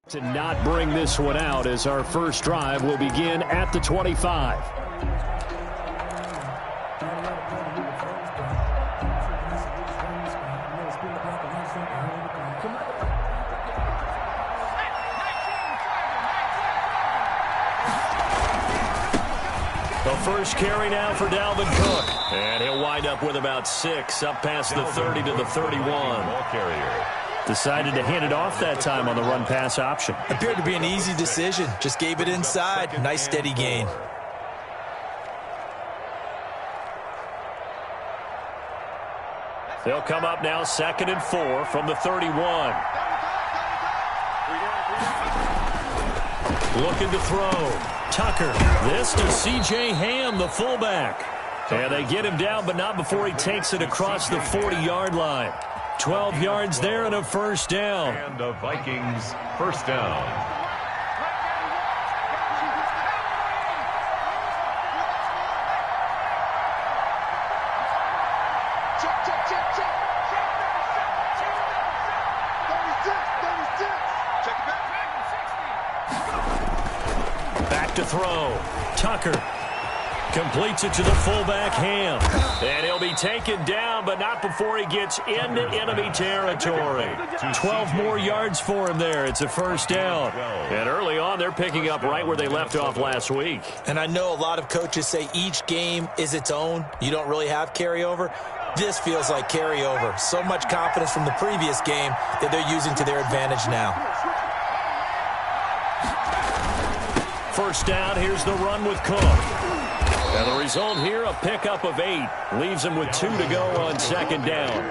To not bring this one out as our first drive will begin at the 25. The first carry now for Dalvin Cook. And he'll wind up with about 6, up past the 30 to the 31. Ball carrier. Decided to hand it off that time on the run-pass option. Appeared to be an easy decision. Just gave it inside. Nice steady gain. They'll come up now 2nd and 4 from the 31. Looking to throw. Tucker. This to C.J. Ham, the fullback. And they get him down, but not before he takes it across the 40-yard line. 12 yards there and a first down. And the Vikings first down. Back to throw. Tucker. Completes it to the fullback, Ham. And he'll be taken down, but not before he gets into enemy territory. 12 more yards for him there. It's a first down. And early on, they're picking up right where they left off last week. And I know a lot of coaches say each game is its own. You don't really have carryover. This feels like carryover. So much confidence from the previous game that they're using to their advantage now. First down, here's the run with Cook. And the result here, a pickup of 8. Leaves them with 2 to go on 2nd down.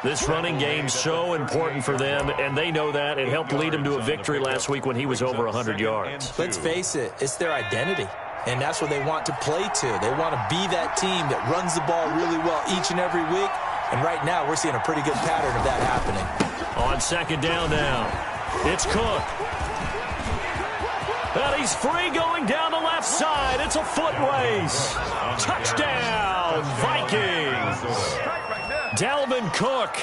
This running game's so important for them, and they know that. It helped lead them to a victory last week when he was over 100 yards. Let's face it, it's their identity. And that's what they want to play to. They want to be that team that runs the ball really well each and every week. And right now, we're seeing a pretty good pattern of that happening. On 2nd down now, it's Cook. And he's free going down the left side. It's a foot race. Touchdown, Vikings. Dalvin Cook.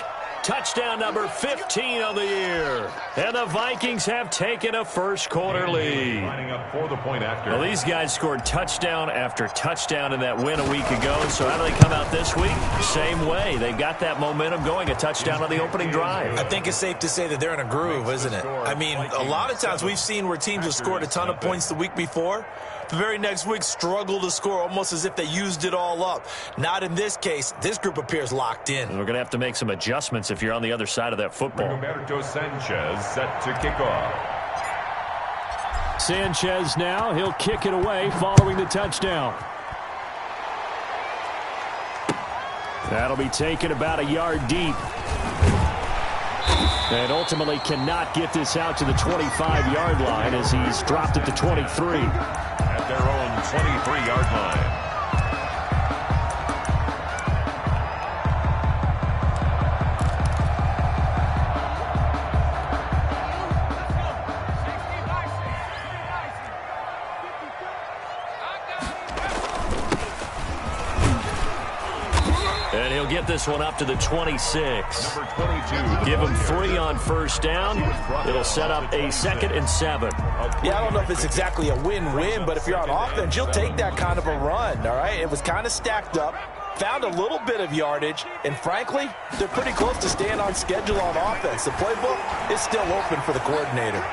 Touchdown number 15 of the year. And the Vikings have taken a first-quarter lead. Well, these guys scored touchdown after touchdown in that win a week ago. So how do they come out this week? Same way. They've got that momentum going, a touchdown on the opening drive. I think it's safe to say that they're in a groove, isn't it? I mean, a lot of times we've seen where teams have scored a ton of points the week before. The very next week struggle to score almost as if they used it all up. Not in this case. This group appears locked in. And we're going to have to make some adjustments if you're on the other side of that football. Roberto Sanchez set to kick off. Sanchez now. He'll kick it away following the touchdown. That'll be taken about a yard deep. And ultimately cannot get this out to the 25-yard line as he's dropped it to 23. At their own 23-yard line. And he'll get this one up to the 26. Number 22. Give him 3 on first down. It'll set up a 2nd and 7. Yeah, I don't know if it's exactly a win-win, but if you're on offense, you'll take that kind of a run, all right? It was kind of stacked up, found a little bit of yardage, and frankly, they're pretty close to staying on schedule on offense. The playbook is still open for the coordinator.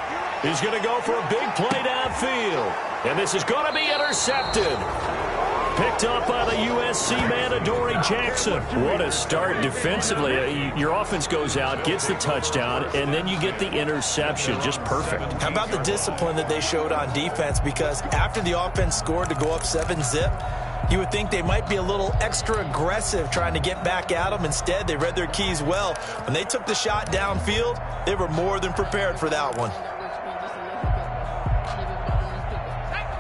He's going to go for a big play downfield. And this is going to be intercepted. Picked up by the USC man, Adoree Jackson. What a start defensively. Your offense goes out, gets the touchdown, and then you get the interception. Just perfect. How about the discipline that they showed on defense? Because after the offense scored to go up 7-zip, you would think they might be a little extra aggressive trying to get back at them. Instead, they read their keys well. When they took the shot downfield, they were more than prepared for that one.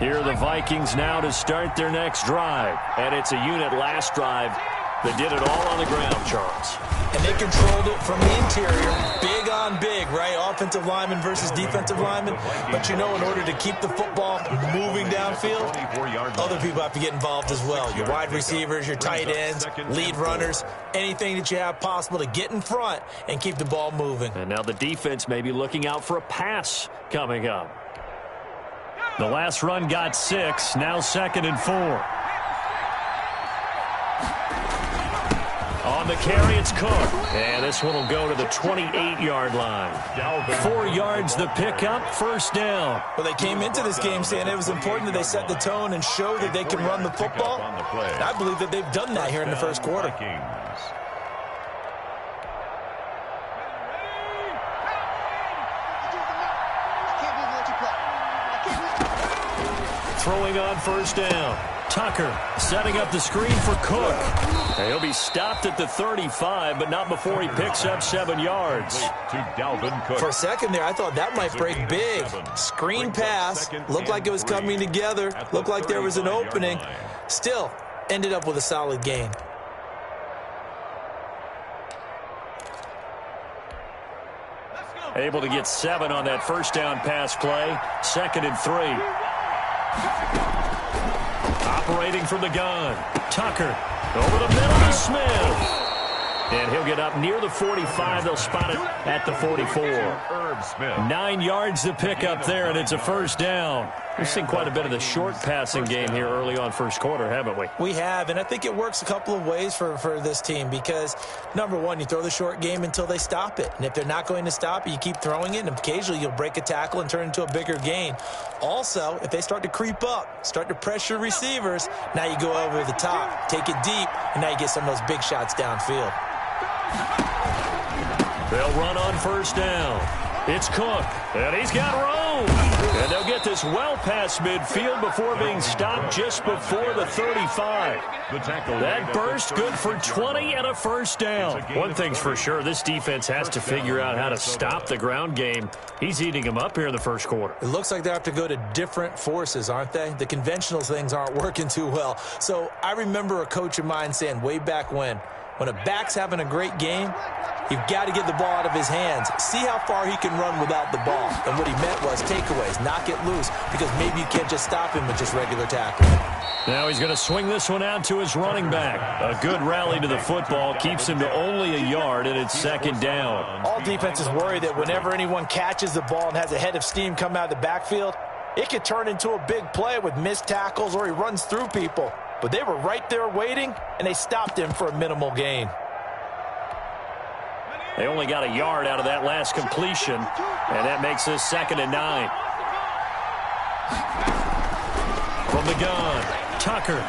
Here are the Vikings now to start their next drive. And it's a unit last drive that did it all on the ground, Charles. and they controlled it from the interior. Big on big, right? Offensive lineman versus defensive lineman. But you know, in order to keep the football moving downfield, other people have to get involved as well. Your wide receivers, your tight ends, lead runners, anything that you have possible to get in front and keep the ball moving. And now the defense may be looking out for a pass coming up. The last run got 6, now 2nd and 4. On the carry, it's Cook. And this one will go to the 28-yard line. 4 yards the pickup, first down. Well, they came into this game saying it was important that they set the tone and show that they can run the football. And I believe that they've done that here in the first quarter. Throwing on first down. Tucker setting up the screen for Cook. And he'll be stopped at the 35, but not before he picks up 7 yards. For a second there, I thought that might break big. Screen pass. Looked like it was coming together. Looked like there was an opening. Still, ended up with a solid gain. Able to get 7 on that first down pass play. 2nd and 3. Operating from the gun. Tucker over the middle to Smith. And he'll get up near the 45. They'll spot it at the 44. 9 yards to pick up there, and it's a first down. We've seen quite a bit of the short passing game here early on first quarter, haven't we? We have, and I think it works a couple of ways for this team because, number one, you throw the short game until they stop it. And if they're not going to stop it, you keep throwing it, and occasionally you'll break a tackle and turn it into a bigger gain. Also, if they start to creep up, start to pressure receivers, now you go over the top, take it deep, and now you get some of those big shots downfield. They'll run on first down. It's Cook, and he's got room. And they'll get this well past midfield before being stopped just before the 35. That burst good for 20 and a first down. One thing's for sure, this defense has to figure out how to stop the ground game. He's eating them up here in the first quarter. It looks like they have to go to different forces, aren't they? The conventional things aren't working too well. So I remember a coach of mine saying way back when a back's having a great game, you've got to get the ball out of his hands. See how far he can run without the ball. And what he meant was takeaways, knock it loose, because maybe you can't just stop him with just regular tackling. Now he's going to swing this one out to his running back. A good rally to the football keeps him to only a yard, and it's 2nd down. All defenses worry that whenever anyone catches the ball and has a head of steam come out of the backfield, it could turn into a big play with missed tackles or he runs through people. But they were right there waiting, and they stopped him for a minimal gain. They only got a yard out of that last completion, and that makes this 2nd and 9. From the gun, Tucker.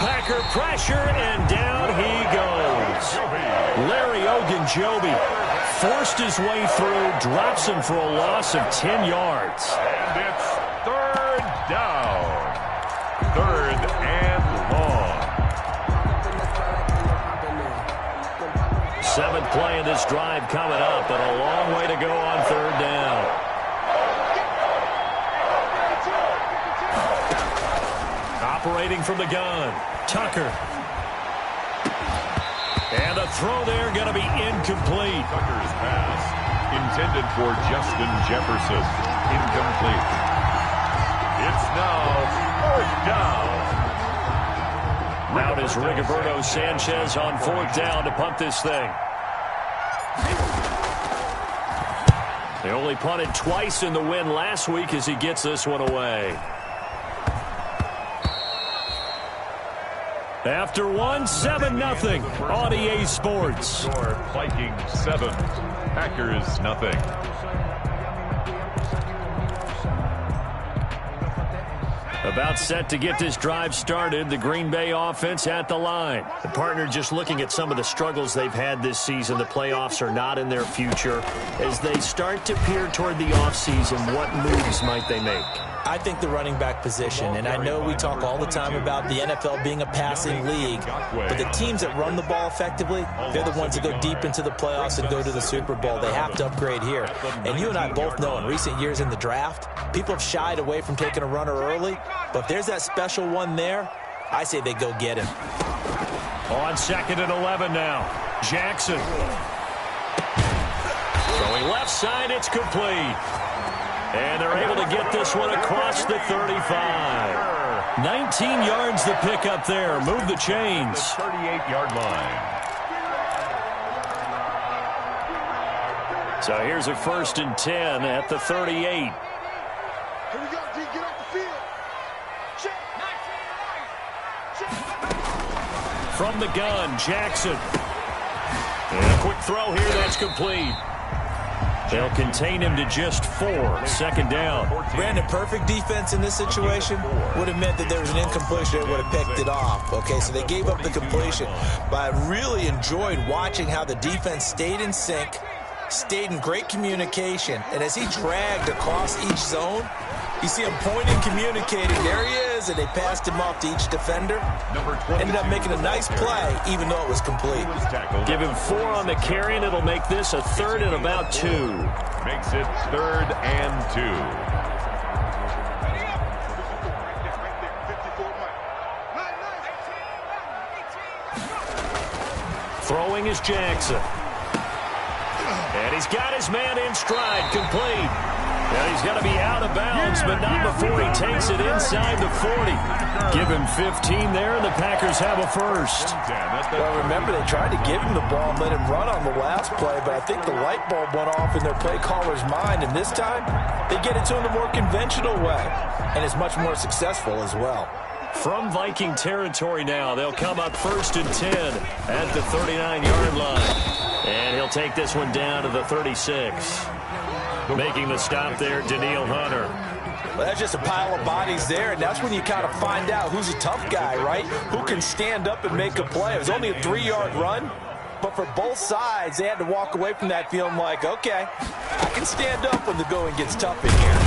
Packer pressure, and down he goes. Larry Ogunjobi forced his way through, drops him for a loss of 10 yards. And it's 3rd down. 3rd and long. 7th play of this drive coming up, but a long way to go on 3rd down. Operating from the gun, Tucker. And a throw there going to be incomplete. Tucker's pass intended for Justin Jefferson. Incomplete. It's now 4th down. Out is Rigoberto Sanchez on 4th down to punt this thing. They only punted twice in the win last week as he gets this one away. After one, 7-0 on EA Sports. Vikings 7, Packers nothing. About set to get this drive started, the Green Bay offense at the line. The partner just looking at some of the struggles they've had this season. The playoffs are not in their future. As they start to peer toward the offseason, what moves might they make? I think the running back position, and I know we talk all the time about the NFL being a passing league, but the teams that run the ball effectively, they're the ones that go deep into the playoffs and go to the Super Bowl. They have to upgrade here. And you and I both know in recent years in the draft, people have shied away from taking a runner early, but if there's that special one there, I say they go get him. On 2nd and 11 now. Jackson. Throwing left side, it's complete. And they're able to get this one across the 35. 19 yards to pick up there. Move the chains. 38-yard line. So here's a 1st and 10 at the 38. Here we go, D. Get off the field. From the gun, Jackson. And a quick throw here, that's complete. They'll contain him to just 4. 2nd down. Brandon, perfect defense in this situation would have meant that there was an incompletion that would have picked it off. Okay, so they gave up the completion. But I really enjoyed watching how the defense stayed in sync, stayed in great communication, and as he dragged across each zone, you see him pointing, communicating. There he is, and they passed him off to each defender. Ended up making a nice play, even though it was complete. Give him 4 on the carry, and it'll make this a 3rd and about 2. Makes it 3rd and 2. Throwing is Jackson. And he's got his man in stride, complete. Now he's got to be out of bounds, but not before he takes it inside the 40. Give him 15 there, and the Packers have a 1st. Well, remember, they tried to give him the ball and let him run on the last play, but I think the light bulb went off in their play caller's mind, and this time they get it to him the more conventional way, and it's much more successful as well. From Viking territory now, they'll come up 1st and 10 at the 39-yard line. And he'll take this one down to the 36. Making the stop there, Daniil Hunter. Well, that's just a pile of bodies there, and that's when you kind of find out who's a tough guy, right? Who can stand up and make a play. It was only a 3-yard run, but for both sides, they had to walk away from that feeling like, okay, I can stand up when the going gets tough in here.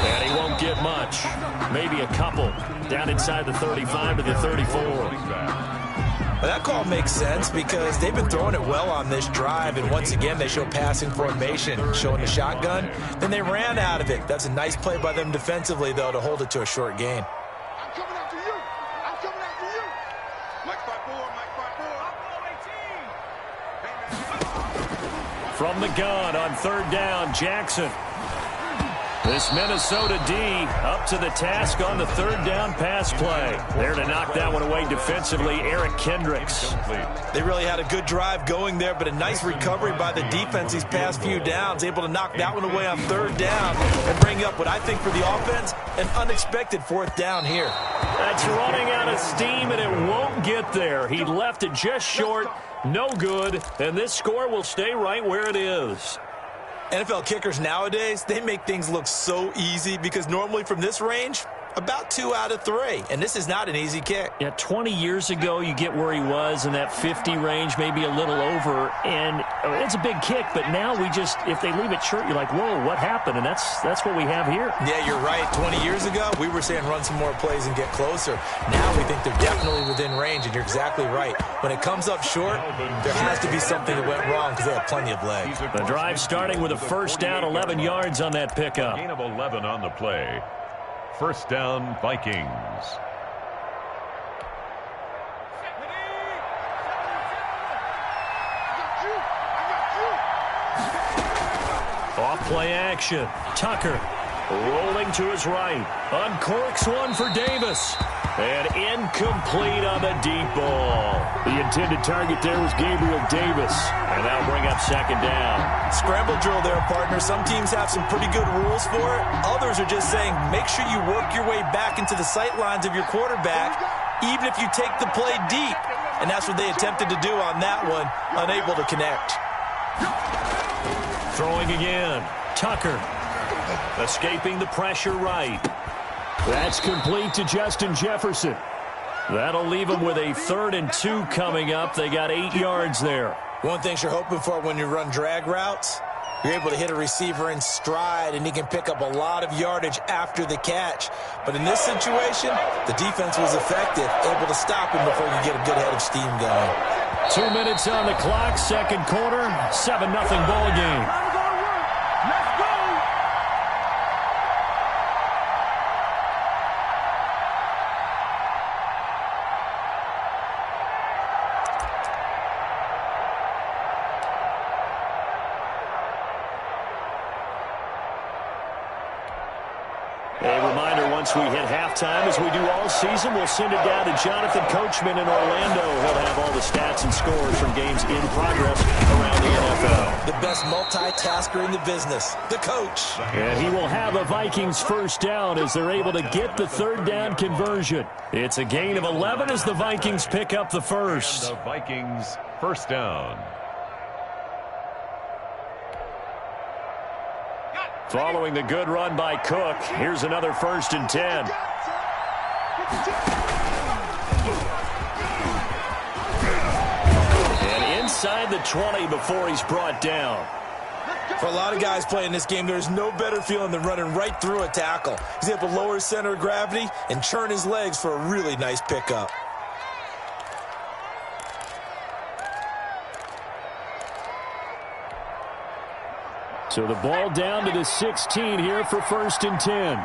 And he won't get much. Maybe a couple. Down inside the 35 to the 34. Well, that call makes sense because they've been throwing it well on this drive, and once again, they show passing formation, showing the shotgun. Then they ran out of it. That's a nice play by them defensively, though, to hold it to a short gain. I'm coming after you. I'm coming after you. Mike 5-4, Mike 5-4. From the gun on 3rd down, Jackson. This Minnesota D up to the task on the 3rd down pass play. There to knock that one away defensively, Eric Kendricks. They really had a good drive going there, but a nice recovery by the defense these past few downs, able to knock that one away on 3rd down and bring up what I think for the offense, an unexpected 4th down here. That's running out of steam, and it won't get there. He left it just short, no good, and this score will stay right where it is. NFL kickers nowadays, they make things look so easy because normally from this range, about 2 out of 3. And this is not an easy kick. Yeah, 20 years ago, you get where he was in that 50 range, maybe a little over. And it's a big kick, but now we just, if they leave it short, you're like, whoa, what happened? And that's what we have here. Yeah, you're right. 20 years ago, we were saying run some more plays and get closer. Now we think they're definitely within range, and you're exactly right. When it comes up short, there has to be something that went wrong because they have plenty of legs. The drive starting with a 1st down, 11 yards on that pickup. Gain of 11 on the play. 1st down, Vikings. Off play action. Tucker rolling to his right. Uncorks one for Davis. And incomplete on the deep ball. The intended target there was Gabriel Davis. And that'll bring up 2nd down. Scramble drill there, partner. Some teams have some pretty good rules for it. Others are just saying make sure you work your way back into the sight lines of your quarterback, even if you take the play deep. And that's what they attempted to do on that one, unable to connect. Throwing again. Tucker escaping the pressure right. That's complete to Justin Jefferson. That'll leave them with a 3rd and 2 coming up. They got 8 yards there. One thing you're hoping for when you run drag routes, you're able to hit a receiver in stride, and he can pick up a lot of yardage after the catch. But in this situation, the defense was effective, able to stop him before you get a good head of steam going. 2 minutes on the clock, 2nd quarter, 7-0 ball game. once we hit halftime, as we do all season, we'll send it down to Jonathan Coachman in Orlando. He'll have all the stats and scores from games in progress around the NFL. The best multitasker in the business, the coach. And he will have a Vikings first down as they're able to get the third down conversion. It's a gain of 11 as the Vikings pick up the first. And the Vikings first down. Following the good run by Cook, here's another 1st and 10. And inside the 20 before he's brought down. For a lot of guys playing this game, there's no better feeling than running right through a tackle. He's able to lower his center of gravity and churn his legs for a really nice pickup. So the ball down to the 16 here for 1st and 10.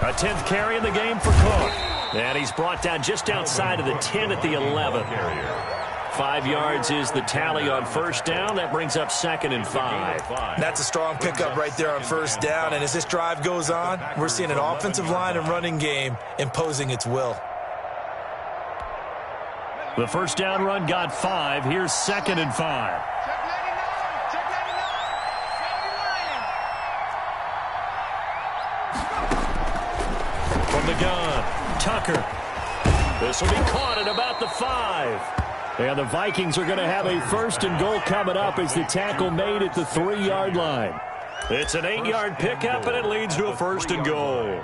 A 10th carry in the game for Cook. And he's brought down just outside of the 10 at the 11. 5 yards is the tally on first down. That brings up 2nd and 5. That's a strong pickup right there on first down. And as this drive goes on, we're seeing an offensive line and running game imposing its will. The first down run got 5. Here's 2nd and 5. From the gun, Tucker. This will be caught at about the 5. And the Vikings are going to have a 1st and goal coming up as the tackle made at the 3-yard line. It's an 8-yard pickup, and it leads to a 1st and goal.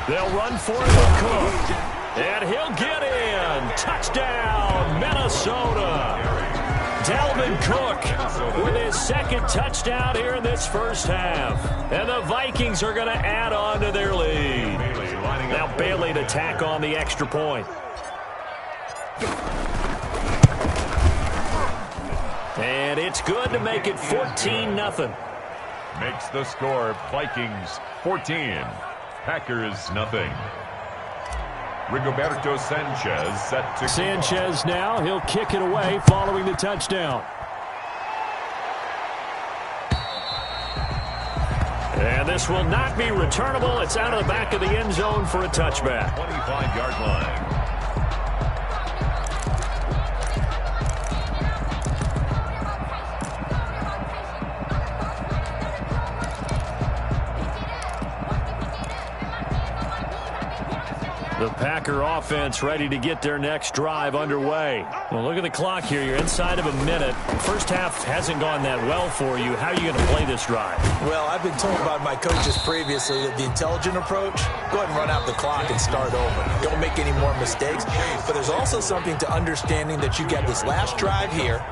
They'll run for it with Cook. And he'll get in. Touchdown, Minnesota. Dalvin Cook with his 2nd touchdown here in this first half. And the Vikings are going to add on to their lead. Now Bailey to tack on the extra point. And it's good to make it 14-0. Makes the score Vikings 14. Packers nothing. Rigoberto Sanchez set to Sanchez now. He'll kick it away following the touchdown. And this will not be returnable. It's out of the back of the end zone for a touchback. 25-yard line. The Packer offense ready to get their next drive underway. Well, look at the clock here. You're inside of a minute. First half hasn't gone that well for you. How are you going to play this drive? Well, I've been told by my coaches previously that the intelligent approach, go ahead and run out the clock and start over. Don't make any more mistakes. But there's also something to understanding that you get this last drive here.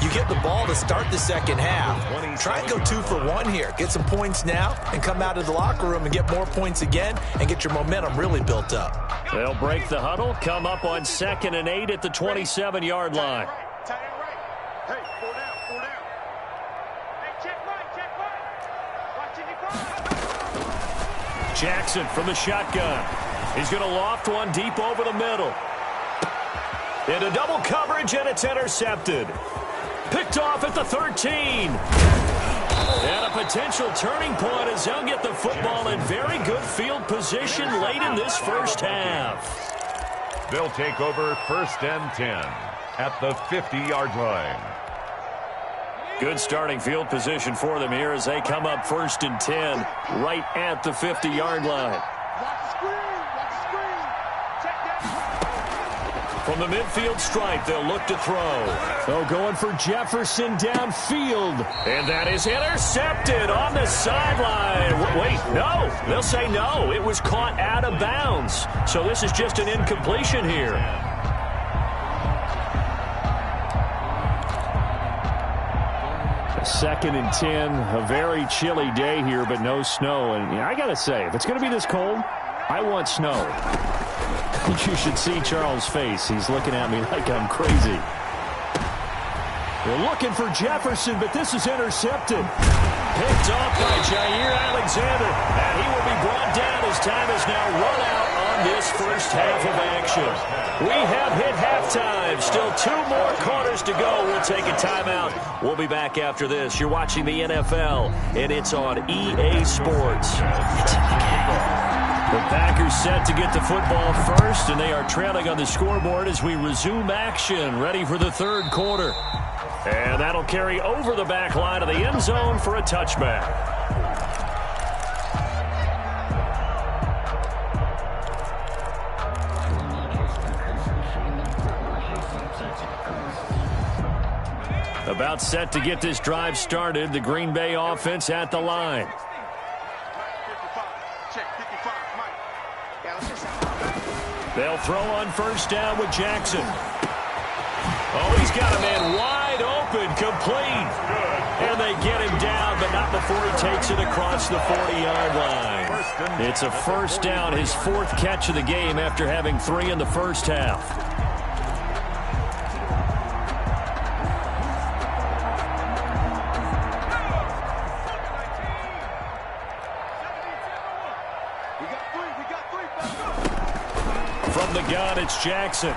You get the ball to start the second half. Try and go 2 for 1 here. Get some points now and come out of the locker room and get more points again and get your momentum really built up. They'll break the huddle, come up on 2nd and 8 at the 27-yard line. Hey, 4 down, 4 down. Hey, check right. Watching you. Jackson from the shotgun. He's going to loft one deep over the middle. Into double coverage, and it's intercepted. Picked off at the 13. And a potential turning point as they'll get the football in very good field position late in this first half. They'll take over 1st and 10 at the 50-yard line. Good starting field position for them here as they come up 1st and 10 right at the 50-yard line. From the midfield stripe, they'll look to throw. So going for Jefferson downfield. And that is intercepted on the sideline. Wait, no. They'll say no. It was caught out of bounds. So this is just an incompletion here. Second and 10, a very chilly day here, but no snow. And I got to say, if it's going to be this cold, I want snow. You should see Charles' face. He's looking at me like I'm crazy. They're looking for Jefferson, but this is intercepted. Picked off by Jair Alexander. And he will be brought down as time is now run out on this first half of action. We have hit halftime. Still 2 more quarters to go. We'll take a timeout. We'll be back after this. You're watching the NFL, and it's on EA Sports. It's in the game. The Packers set to get the football first, and they are trailing on the scoreboard as we resume action, ready for the third quarter. And that'll carry over the back line of the end zone for a touchback. About set to get this drive started, the Green Bay offense at the line. They'll throw on first down with Jackson. Oh, he's got a man wide open, complete. And they get him down, but not before he takes it across the 40-yard line. It's a first down, his 4th catch of the game after having 3 in the first half. From the gun, it's Jackson.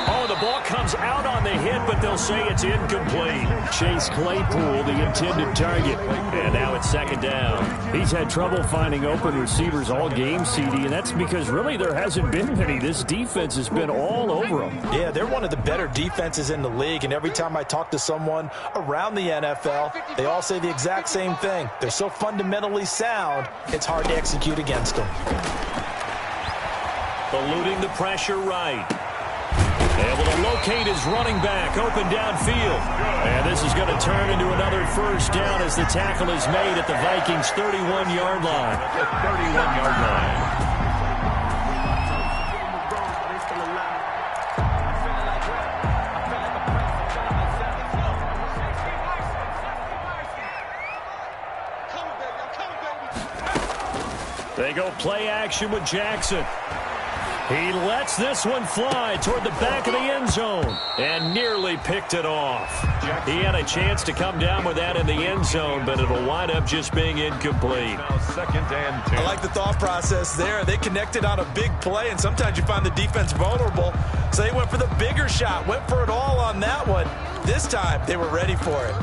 Oh, the ball comes out on the hit, but they'll say it's incomplete. Chase Claypool, the intended target. And now it's second down. He's had trouble finding open receivers all game, CD, and that's because really there hasn't been many. This defense has been all over them. Yeah, they're one of the better defenses in the league, and every time I talk to someone around the NFL, they all say the exact same thing. They're so fundamentally sound, it's hard to execute against them. Eluding the pressure right. Able to locate his running back open downfield. And this is going to turn into another first down as the tackle is made at the Vikings' 31-yard line. The 31-yard line. They go play action with Jackson. He lets this one fly toward the back of the end zone and nearly picked it off. He had a chance to come down with that in the end zone, but it'll wind up just being incomplete. Now second and 2. I like the thought process there. They connected on a big play, and sometimes you find the defense vulnerable. So they went for the bigger shot, went for it all on that one. This time, they were ready for it.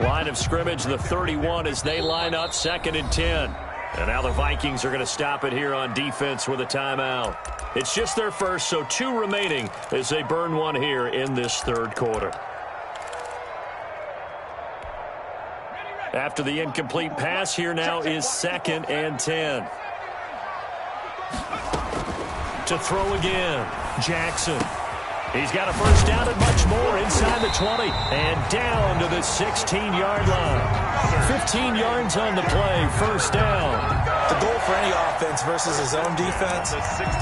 Line of scrimmage, the 31, as they line up second and 10. And now the Vikings are going to stop it here on defense with a timeout. It's just their first, so 2 remaining as they burn one here in this third quarter. After the incomplete pass, here now is second and 10. To throw again, Jackson. He's got a first down and much more inside the 20 and down to the 16-yard line. 15 yards on the play, first down. The goal for any offense versus his own defense,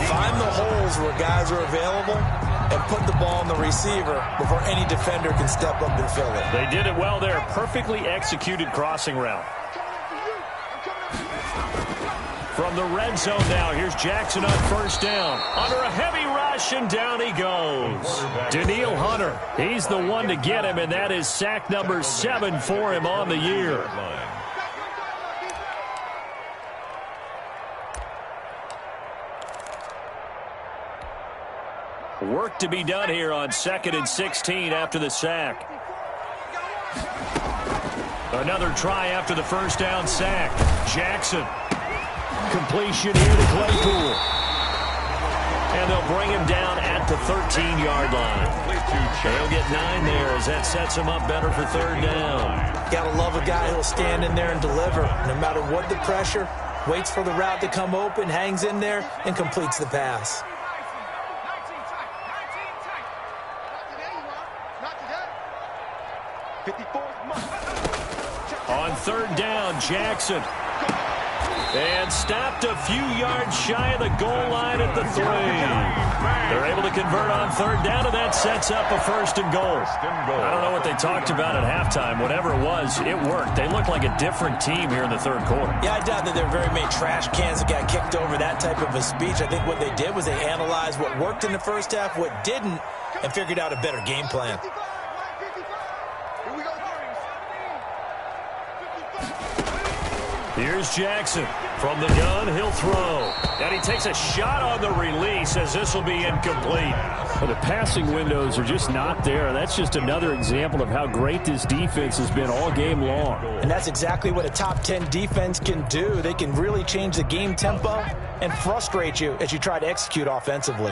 find the holes where guys are available and put the ball in the receiver before any defender can step up and fill it. They did it well there. Perfectly executed crossing route. From the red zone now, here's Jackson on first down. Under a heavy rush, and down he goes. Danielle Hunter, he's the one to get him, and that is sack number 7 for him on the year. Work to be done here on second and 16 after the sack. Another try after the first down sack. Jackson. Completion here to Claypool. And they'll bring him down at the 13-yard line. They'll get 9 there as that sets him up better for third down. Gotta love a guy who'll stand in there and deliver. No matter what the pressure, waits for the route to come open, hangs in there, and completes the pass. On third down, Jackson. And stopped a few yards shy of the goal line at the 3. They're able to convert on third down, and that sets up a 1st and goal. I don't know what they talked about at halftime. Whatever it was, it worked. They looked like a different team here in the third quarter. Yeah, I doubt that there were very many trash cans that got kicked over, that type of a speech. I think what they did was they analyzed what worked in the first half, what didn't, and figured out a better game plan. Here's Jackson. From the gun, he'll throw. And he takes a shot on the release as this will be incomplete. Well, the passing windows are just not there. That's just another example of how great this defense has been all game long. And that's exactly what a top 10 defense can do. They can really change the game tempo and frustrate you as you try to execute offensively.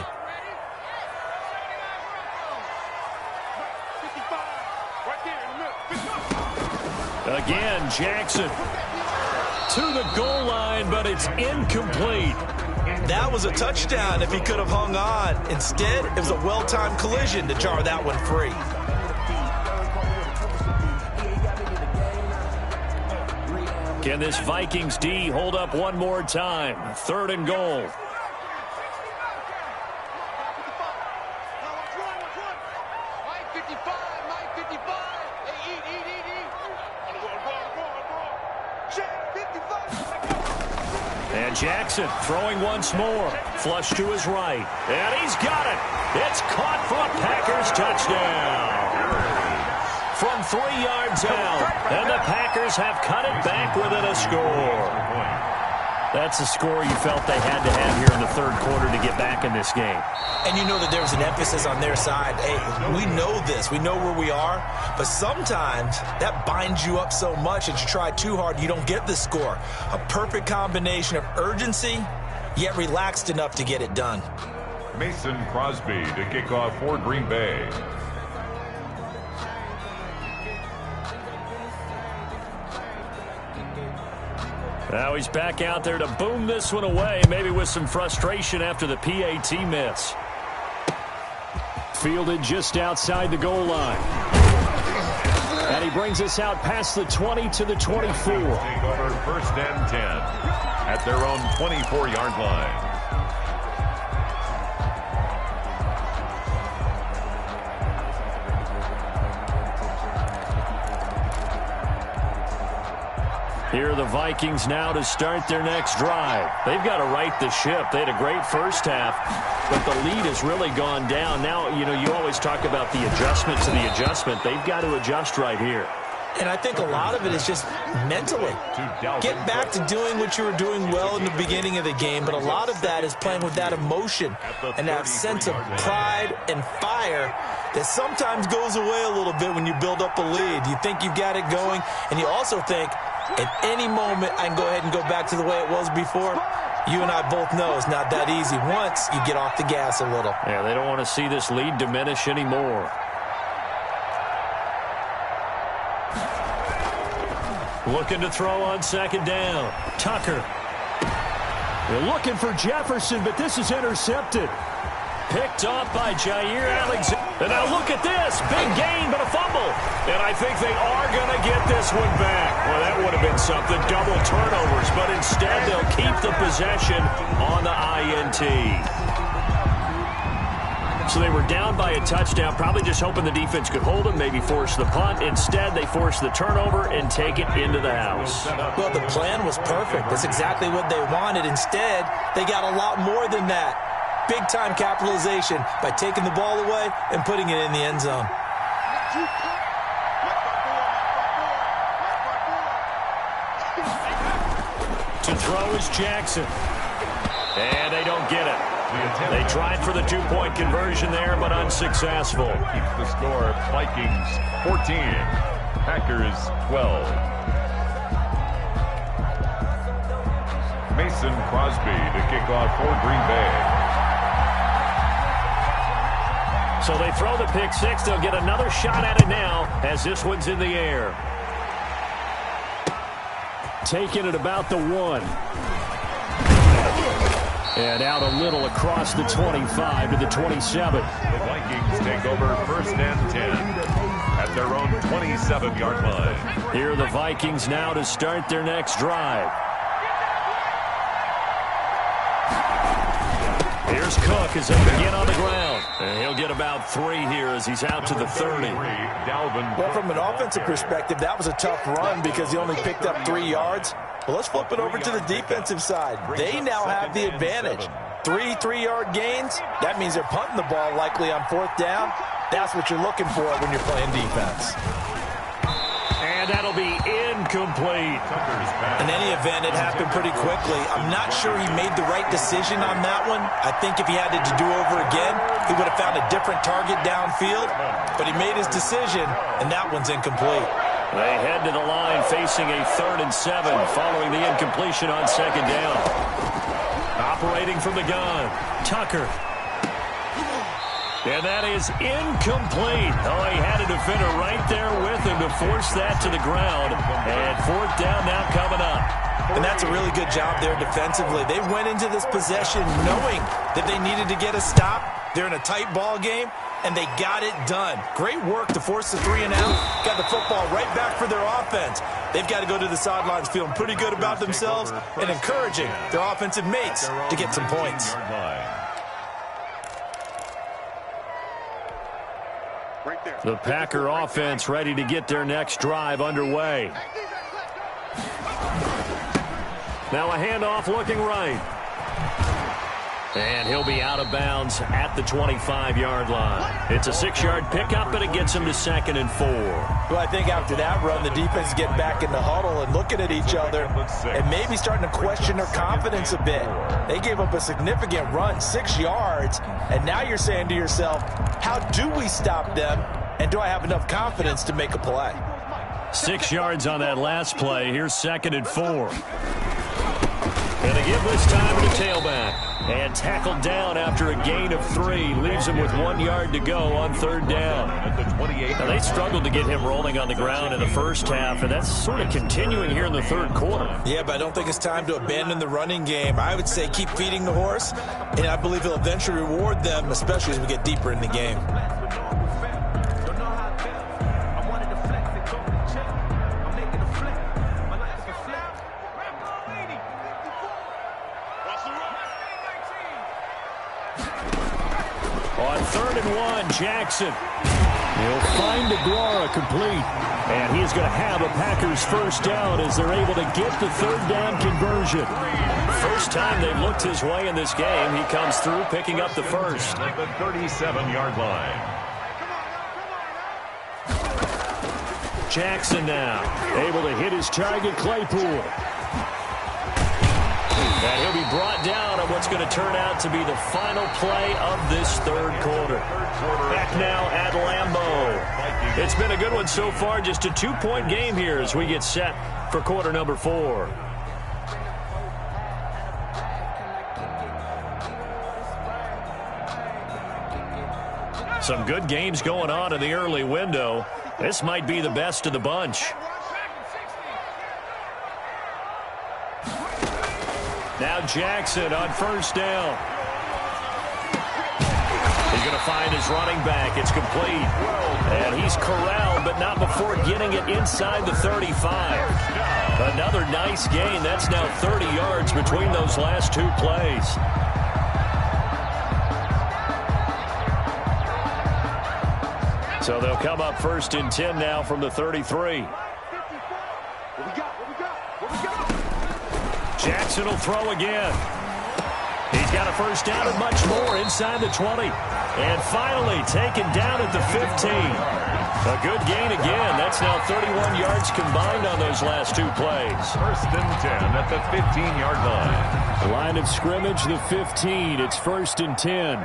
Again, Jackson to the goal line, but it's incomplete. That was a touchdown if he could have hung on. Instead, it was a well-timed collision to jar that one free. Can this Vikings D hold up one more time? 3rd and goal. And Jackson throwing once more. Flush to his right. And he's got it. It's caught for a Packers touchdown. From 3 yards out. And the Packers have cut it back within a score. That's a score you felt they had to have here in the third quarter to get back in this game. And you know that there's an emphasis on their side. Hey, we know this. We know where we are. But sometimes that binds you up so much that you try too hard, you don't get the score. A perfect combination of urgency, yet relaxed enough to get it done. Mason Crosby to kick off for Green Bay. Now he's back out there to boom this one away, maybe with some frustration after the PAT miss. Fielded just outside the goal line. And he brings us out past the 20 to the 24. Take over 1st and 10 at their own 24-yard line. Here are the Vikings now to start their next drive. They've got to right the ship. They had a great first half, but the lead has really gone down. Now, you know, you always talk about the adjustment to the adjustment. They've got to adjust right here. And I think a lot of it is just mentally. Get back to doing what you were doing well in the beginning of the game, but a lot of that is playing with that emotion and that sense of pride and fire that sometimes goes away a little bit when you build up a lead. You think you've got it going, and you also think, at any moment, I can go ahead and go back to the way it was before. You and I both know it's not that easy once you get off the gas a little. Yeah, they don't want to see this lead diminish anymore. Looking to throw on 2nd down. Tucker. They're looking for Jefferson, but this is intercepted. Picked off by Jair Alexander. And now look at this. Big gain, but a fumble. And I think they are going to get this one back. Well, that would have been something. Double turnovers. But instead, they'll keep the possession on the INT. So they were down by a touchdown, probably just hoping the defense could hold them, maybe force the punt. Instead, they force the turnover and take it into the house. Well, the plan was perfect. That's exactly what they wanted. Instead, they got a lot more than that. Big-time capitalization by taking the ball away and putting it in the end zone. To throw is Jackson. And they don't get it. They tried for the 2-point conversion there, but unsuccessful. Keeps the score. Vikings 14, Packers 12. Mason Crosby to kick off for Green Bay. So they throw the pick six. They'll get another shot at it now as this one's in the air. Taking it about the 1. And out a little across the 25 to the 27. The Vikings take over 1st and 10 at their own 27-yard line. Here are the Vikings now to start their next drive. Here's Cook as they begin on the ground. And he'll get about 3 here as he's out to the 30. Well, from an offensive perspective, that was a tough run because he only picked up 3 yards. Well, let's flip it over to the defensive side. They now have the advantage. 3 3-yard gains, that means they're punting the ball likely on 4th down. That's what you're looking for when you're playing defense. And that'll be incomplete. In any event, it happened pretty quickly. I'm not sure he made the right decision on that one. I think if he had it to do over again, he would have found a different target downfield. But he made his decision, and that one's incomplete. They head to the line facing a 3rd and 7 following the incompletion on 2nd down. Operating from the gun, Tucker. And that is incomplete. Oh, he had a defender right there with him to force that to the ground. And 4th down now coming up. And that's a really good job there defensively. They went into this possession knowing that they needed to get a stop. They're in a tight ball game, and they got it done. Great work to force the 3 and out. Got the football right back for their offense. They've got to go to the sidelines feeling pretty good about themselves and encouraging their offensive mates to get some points. The Packer offense ready to get their next drive underway. Now a handoff looking right. And he'll be out of bounds at the 25-yard line. It's a 6-yard pickup, but it gets him to 2nd and 4. Well, I think after that run, the defense is getting back in the huddle and looking at each other and maybe starting to question their confidence a bit. They gave up a significant run, 6 yards, and now you're saying to yourself, how do we stop them, and do I have enough confidence to make a play? 6 yards on that last play. Here's 2nd and 4. And they give this time to the tailback. And tackled down after a gain of 3. Leaves him with 1 yard to go on 3rd down. Now, they struggled to get him rolling on the ground in the first half, and that's sort of continuing here in the 3rd quarter. Yeah, but I don't think it's time to abandon the running game. I would say keep feeding the horse, and I believe he'll eventually reward them, especially as we get deeper in the game. On 3rd and 1, Jackson. He'll find DeGuara complete. And he's going to have a Packers 1st down as they're able to get the 3rd down conversion. First time they've looked his way in this game. He comes through picking up the 1st. At the 37-yard line. Jackson now able to hit his target, Claypool. And he'll be brought down on what's going to turn out to be the final play of this 3rd quarter. Back now at Lambeau. It's been a good one so far, just a 2-point game here as we get set for quarter number 4. Some good games going on in the early window. This might be the best of the bunch. Now Jackson on 1st down. He's going to find his running back. It's complete. And he's corralled, but not before getting it inside the 35. Another nice gain. That's now 30 yards between those last 2 plays. So they'll come up 1st and 10 now from the 33. Jackson will throw again. He's got a 1st down and much more inside the 20. And finally taken down at the 15. A good gain again. That's now 31 yards combined on those last 2 plays. 1st and 10 at the 15-yard line. Line of scrimmage, the 15. It's 1st and 10.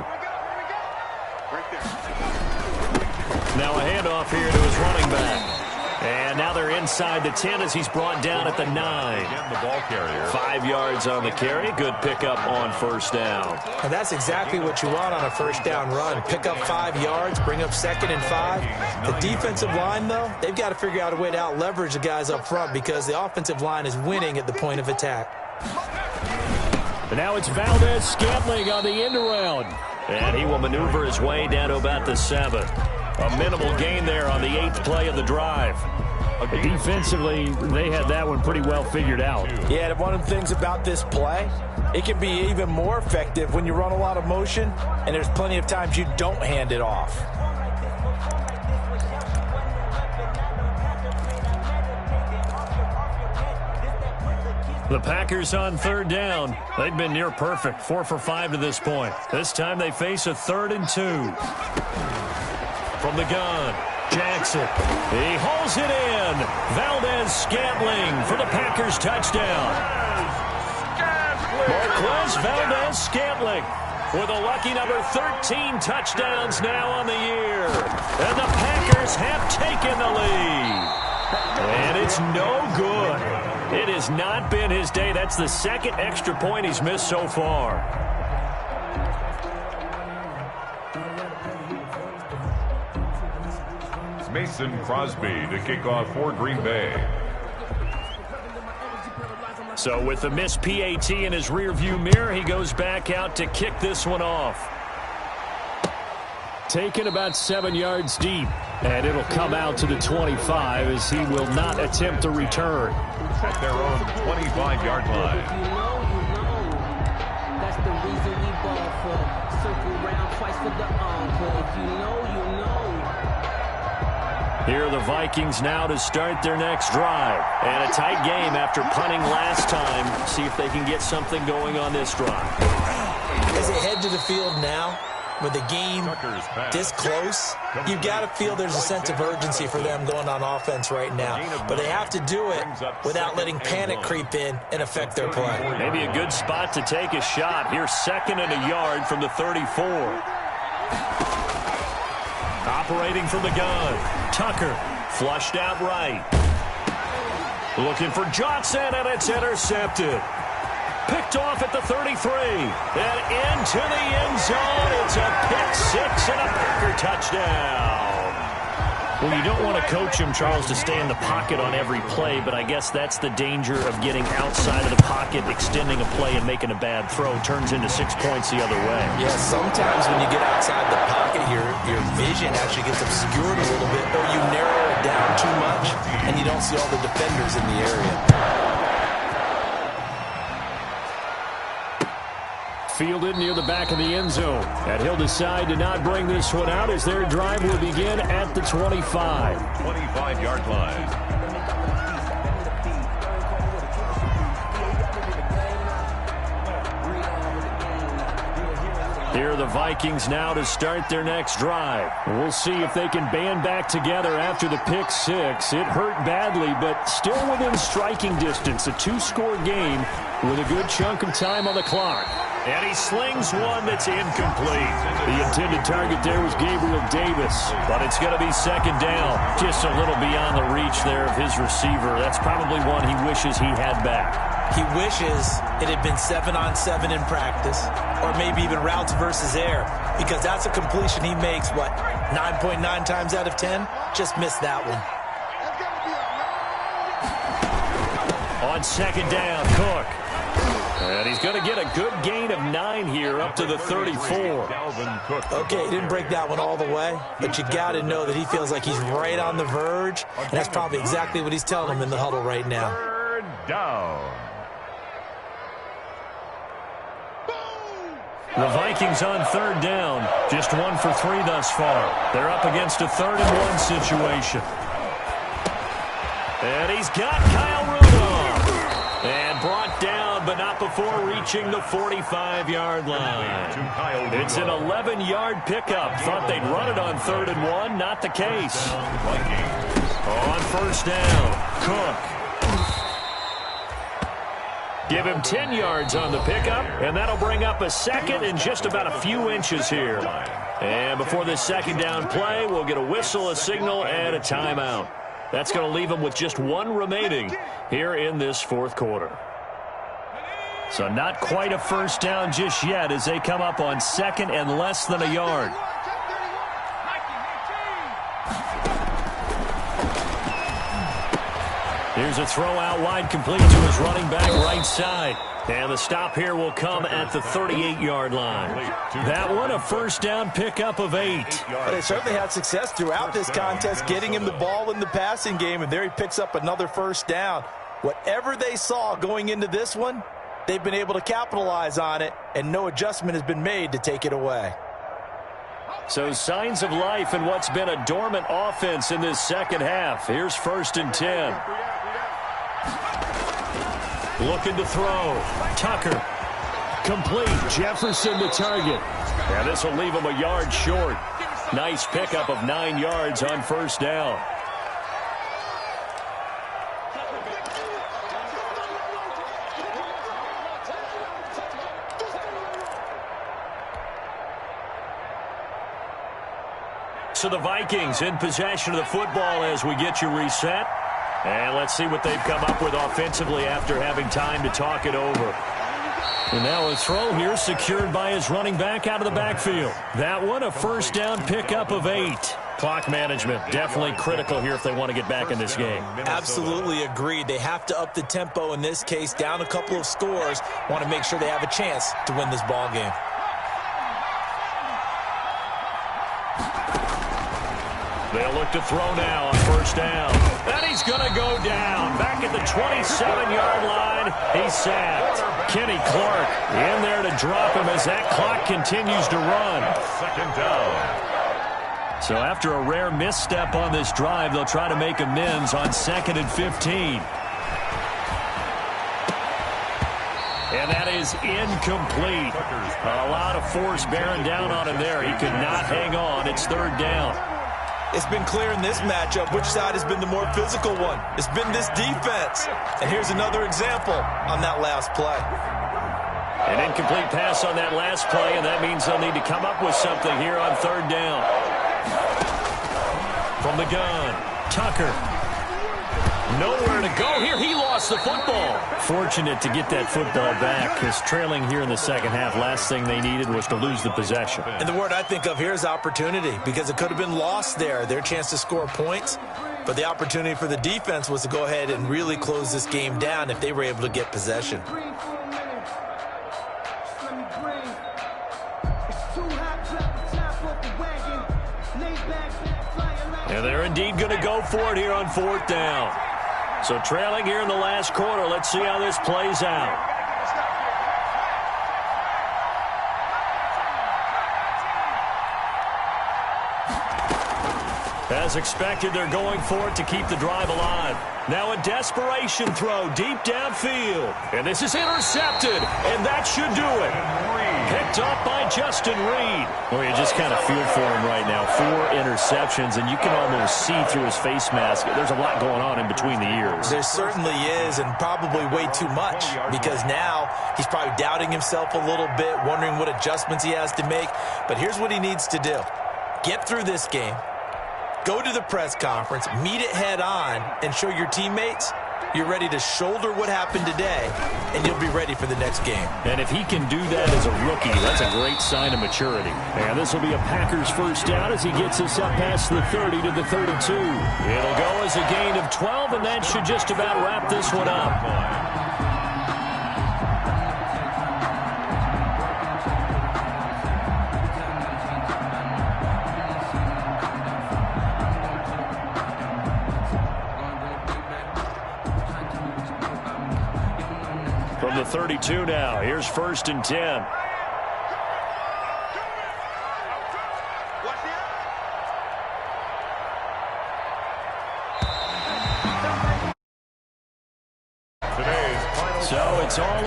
Now a handoff here to his running back. And now they're inside the 10 as he's brought down at the 9. Again, the ball carrier. 5 yards on the carry. Good pickup on 1st down. And that's exactly what you want on a 1st down run. Pick up 5 yards, bring up 2nd and 5. The defensive line, though, they've got to figure out a way to out-leverage the guys up front because the offensive line is winning at the point of attack. And now it's Valdez-Scantling on the end around. And he will maneuver his way down to about the 7. A minimal gain there on the 8th play of the drive. Defensively, they had that one pretty well figured out. Yeah, and one of the things about this play, it can be even more effective when you run a lot of motion, and there's plenty of times you don't hand it off. The Packers on third down. They've been near perfect, 4 for 5 to this point. This time they face a 3rd and 2. From the gun, Jackson. He hauls it in. Valdez-Scantling for the Packers touchdown. Marquez Valdez-Scantling with a lucky number 13 touchdowns now on the year. And the Packers have taken the lead. And it's no good. It has not been his day. That's the second extra point he's missed so far. It's Mason Crosby to kick off for Green Bay. So with the missed PAT in his rearview mirror, he goes back out to kick this one off. Taken about 7 yards deep, and it'll come out to the 25 as he will not attempt a return. At their own 25-yard line. That's the reason we ball for. Circle round twice for the encore. If you know, you know. Here are the Vikings now to start their next drive. And a tight game after punting last time. See if they can get something going on this drive. As they head to the field now, with the game this close, you've got to feel there's a sense of urgency for them going on offense right now. But they have to do it without letting panic creep in and affect their play. Maybe a good spot to take a shot. Here's 2nd and a yard from the 34. Operating from the gun, Tucker flushed out right. Looking for Johnson, and it's intercepted. Picked off at the 33, and into the end zone. It's a pick-6 and a Packer touchdown. Well, you don't want to coach him, Charles, to stay in the pocket on every play, but I guess that's the danger of getting outside of the pocket, extending a play, and making a bad throw. Turns into 6 points the other way. Yeah, sometimes when you get outside the pocket, your vision actually gets obscured a little bit, or you narrow it down too much, and you don't see all the defenders in the area. Fielded near the back of the end zone. And he'll decide to not bring this one out as their drive will begin at the 25. 25-yard line. Here are the Vikings now to start their next drive. We'll see if they can band back together after the pick-6. It hurt badly, but still within striking distance. A 2-score game with a good chunk of time on the clock. And he slings one that's incomplete. The intended target there was Gabriel Davis. But it's going to be 2nd down. Just a little beyond the reach there of his receiver. That's probably one he wishes he had back. He wishes it had been 7-on-7 in practice, or maybe even routes versus air, because that's a completion he makes, 9.9 times out of 10? Just missed that one. On 2nd down, Cook. And he's going to get a good gain of 9 here up to the 34. Okay, he didn't break that one all the way, but you got to know that he feels like he's right on the verge, and that's probably exactly what he's telling him in the huddle right now. 3rd down. The Vikings on 3rd down. Just 1 for 3 thus far. They're up against a 3rd and 1 situation. And he's got Kyle Rudolph. And brought down, but not before reaching the 45-yard line. It's an 11-yard pickup. Thought they'd run it on 3rd and 1. Not the case. On 1st down, Cook. Give him 10 yards on the pickup, and that'll bring up a 2nd and just about a few inches here. And before this 2nd down play, we'll get a whistle, a signal, and a timeout. That's going to leave them with just 1 remaining here in this 4th quarter. So not quite a 1st down just yet as they come up on 2nd and less than a yard. Here's a throw out wide, complete to his running back right side. And the stop here will come at the 38-yard line. That one, a first down pickup of 8. But they certainly had success throughout this contest, getting him the ball in the passing game, and there he picks up another first down. Whatever they saw going into this one, they've been able to capitalize on it, and no adjustment has been made to take it away. So signs of life in what's been a dormant offense in this second half. Here's 1st and 10. Looking to throw. Tucker. Complete. Jefferson the target. And this will leave him a yard short. Nice pickup of 9 yards on first down. So the Vikings in possession of the football as we get you reset. And let's see what they've come up with offensively after having time to talk it over. And now a throw here secured by his running back out of the backfield. That one, a first down pickup of 8. Clock management definitely critical here if they want to get back in this game. Absolutely agreed. They have to up the tempo in this case, down a couple of scores. Want to make sure they have a chance to win this ball game. They'll look to throw now on first down. And he's going to go down. Back at the 27-yard line. He's sacked. Kenny Clark in there to drop him as that clock continues to run. 2nd down. So after a rare misstep on this drive, they'll try to make amends on 2nd and 15. And that is incomplete. A lot of force bearing down on him there. He could not hang on. It's 3rd down. It's been clear in this matchup which side has been the more physical one. It's been this defense. And here's another example on that last play. An incomplete pass on that last play, and that means they'll need to come up with something here on 3rd down. From the gun, Tucker. Nowhere to go here. He lost the football. Fortunate to get that football back, because trailing here in the second half, last thing they needed was to lose the possession. And the word I think of here is opportunity, because it could have been lost there, their chance to score points. But the opportunity for the defense was to go ahead and really close this game down if they were able to get possession. And they're indeed going to go for it here on 4th down. So trailing here in the last quarter. Let's see how this plays out. As expected, they're going for it to keep the drive alive. Now a desperation throw deep downfield. And this is intercepted, and that should do it. Picked up by Justin Reed. Well, you just kind of feel for him right now. 4 interceptions, and you can almost see through his face mask. There's a lot going on in between the ears. There certainly is, and probably way too much, because now he's probably doubting himself a little bit, wondering what adjustments he has to make. But here's what he needs to do. Get through this game. Go to the press conference, meet it head on, and show your teammates you're ready to shoulder what happened today, and you'll be ready for the next game. And if he can do that as a rookie, that's a great sign of maturity. And this will be a Packers first down as he gets us up past the 30 to the 32. It'll go as a gain of 12, and that should just about wrap this one up. From the 32 now, here's 1st and 10. So it's all